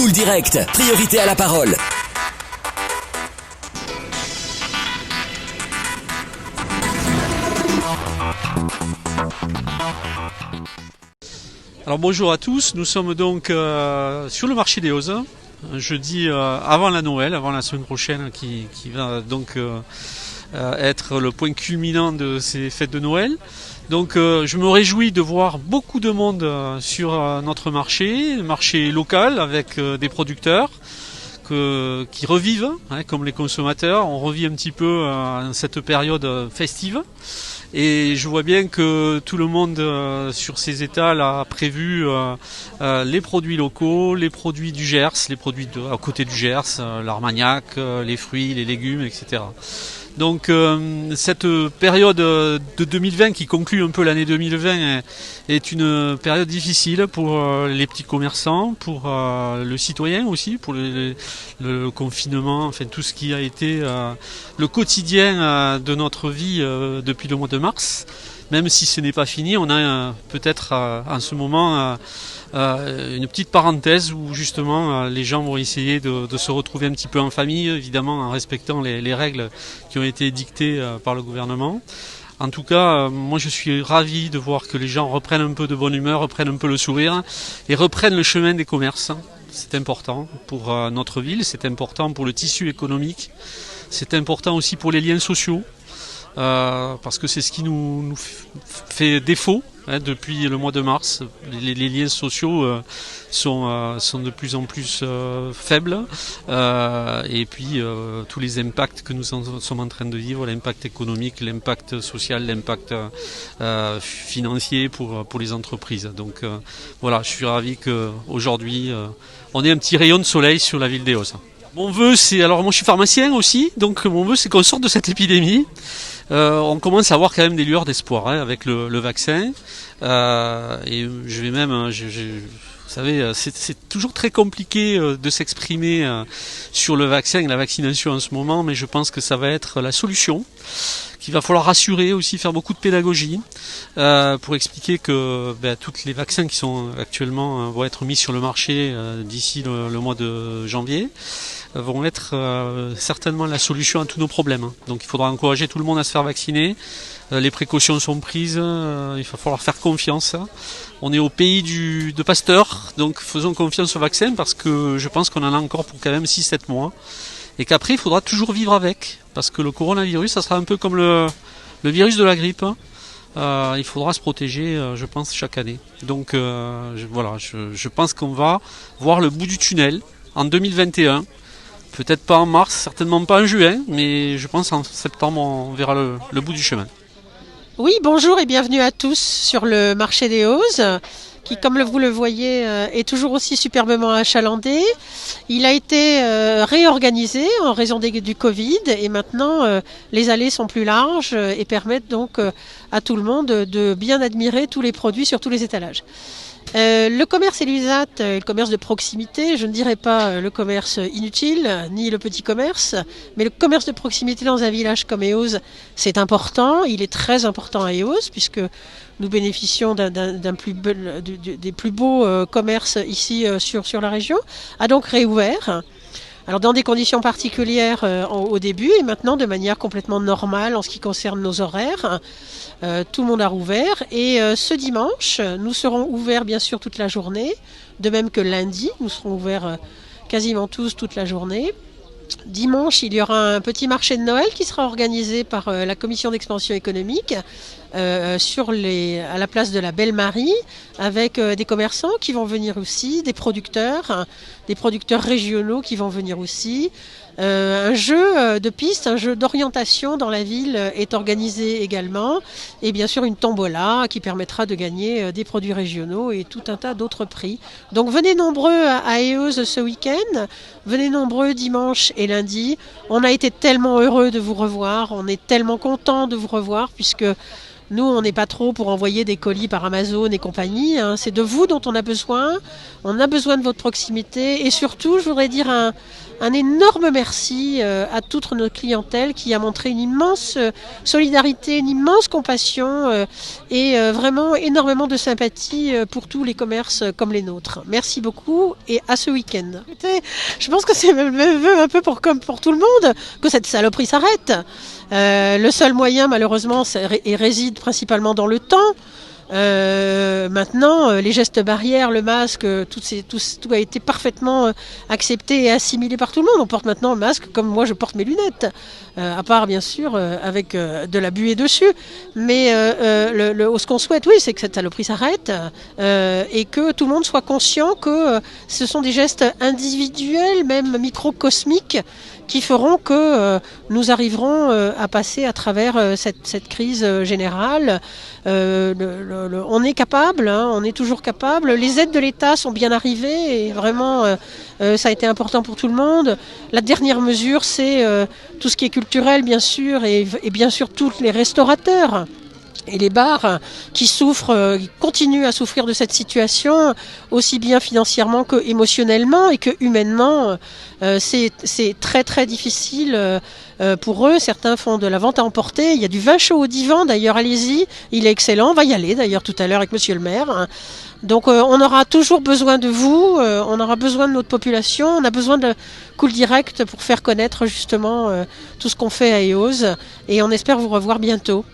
Boule Direct, priorité à la parole. Alors bonjour à tous, nous sommes donc sur le marché des Hauzes, un jeudi avant la Noël, avant la semaine prochaine qui va donc être le point culminant de ces fêtes de Noël. Donc je me réjouis de voir beaucoup de monde sur notre marché, le marché local avec des producteurs qui revivent, comme les consommateurs, on revit un petit peu cette période festive. Et je vois bien que tout le monde sur ces étals a prévu les produits locaux, les produits du Gers, les produits à côté du Gers, l'Armagnac, les fruits, les légumes, etc. Donc cette période de 2020 qui conclut un peu l'année 2020 est une période difficile pour les petits commerçants, pour le citoyen aussi, pour le confinement, enfin tout ce qui a été le quotidien de notre vie depuis le mois de mars. Même si ce n'est pas fini, on a peut-être en ce moment une petite parenthèse où justement les gens vont essayer de se retrouver un petit peu en famille, évidemment en respectant les règles qui ont été dictées par le gouvernement. En tout cas, moi je suis ravi de voir que les gens reprennent un peu de bonne humeur, reprennent un peu le sourire et reprennent le chemin des commerces. C'est important pour notre ville, c'est important pour le tissu économique, c'est important aussi pour les liens sociaux. Parce que c'est ce qui nous fait défaut depuis le mois de mars. Les liens sociaux sont de plus en plus faibles et puis tous les impacts que nous sommes en train de vivre, l'impact économique, l'impact social, l'impact financier pour les entreprises. Donc voilà, je suis ravi qu'aujourd'hui on ait un petit rayon de soleil sur la ville des Hauzes. Mon vœu, alors moi je suis pharmacien aussi, donc mon vœu c'est qu'on sorte de cette épidémie. On commence à avoir quand même des lueurs d'espoir avec le vaccin. Et je vais même, vous savez, c'est toujours très compliqué de s'exprimer sur le vaccin et la vaccination en ce moment, mais je pense que ça va être la solution. Qu'il va falloir rassurer aussi, faire beaucoup de pédagogie pour expliquer que tous les vaccins qui sont actuellement vont être mis sur le marché d'ici le mois de janvier vont être certainement la solution à tous nos problèmes. Donc il faudra encourager tout le monde à se faire vacciner. Les précautions sont prises, il va falloir faire confiance. On est au pays de Pasteur, donc faisons confiance au vaccin parce que je pense qu'on en a encore pour quand même 6-7 mois. Et qu'après il faudra toujours vivre avec, parce que le coronavirus ça sera un peu comme le virus de la grippe. Il faudra se protéger, je pense, chaque année. Donc je pense qu'on va voir le bout du tunnel en 2021. Peut-être pas en mars, certainement pas en juin, mais je pense en septembre on verra le bout du chemin. Oui, bonjour et bienvenue à tous sur le marché des Hauzes, qui, comme vous le voyez, est toujours aussi superbement achalandé. Il a été réorganisé en raison du Covid et maintenant les allées sont plus larges et permettent donc à tout le monde de bien admirer tous les produits sur tous les étalages. Le commerce Eluisat, le commerce de proximité, je ne dirais pas le commerce inutile, ni le petit commerce, mais le commerce de proximité dans un village comme Eauze, c'est important, il est très important à Eauze, puisque nous bénéficions des plus beaux commerces ici sur la région, a donc réouvert. Alors dans des conditions particulières au début et maintenant de manière complètement normale en ce qui concerne nos horaires. Tout le monde a rouvert et ce dimanche, nous serons ouverts bien sûr toute la journée, de même que lundi, nous serons ouverts quasiment tous toute la journée. Dimanche, il y aura un petit marché de Noël qui sera organisé par la commission d'expansion économique à la place de la Belle-Marie, avec des commerçants qui vont venir aussi, des producteurs régionaux qui vont venir aussi. Un jeu de piste, un jeu d'orientation dans la ville est organisé également, et bien sûr une tombola qui permettra de gagner des produits régionaux et tout un tas d'autres prix. Donc venez nombreux à Eauze ce week-end, venez nombreux dimanche et lundi. On a été tellement heureux de vous revoir, on est tellement content de vous revoir puisque Nous, on n'est pas trop pour envoyer des colis par Amazon et compagnie. Hein. C'est de vous dont on a besoin. On a besoin de votre proximité. Et surtout, je voudrais dire un énorme merci à toute notre clientèle qui a montré une immense solidarité, une immense compassion et vraiment énormément de sympathie pour tous les commerces comme les nôtres. Merci beaucoup et à ce week-end. Écoutez, je pense que c'est le même vœu un peu comme pour tout le monde, que cette saloperie s'arrête. Le seul moyen, malheureusement, réside principalement dans le temps. Maintenant, les gestes barrières, le masque, tout a été parfaitement accepté et assimilé par tout le monde. On porte maintenant un masque comme moi je porte mes lunettes, à part bien sûr avec de la buée dessus. Mais ce qu'on souhaite, oui, c'est que cette saloperie s'arrête et que tout le monde soit conscient que ce sont des gestes individuels, même microcosmiques, qui feront que nous arriverons à passer à travers cette crise générale. On est capable, hein, on est toujours capable. Les aides de l'État sont bien arrivées et vraiment ça a été important pour tout le monde. La dernière mesure, c'est tout ce qui est culturel bien sûr et bien sûr tous les restaurateurs et les bars qui souffrent, qui continuent à souffrir de cette situation, aussi bien financièrement que émotionnellement et que humainement. C'est très très difficile pour eux. Certains font de la vente à emporter. Il y a du vin chaud au divan, d'ailleurs, allez-y. Il est excellent. On va y aller, d'ailleurs, tout à l'heure avec monsieur le maire. Donc on aura toujours besoin de vous, on aura besoin de notre population, on a besoin de Cool Direct pour faire connaître justement tout ce qu'on fait à EOS. Et on espère vous revoir bientôt.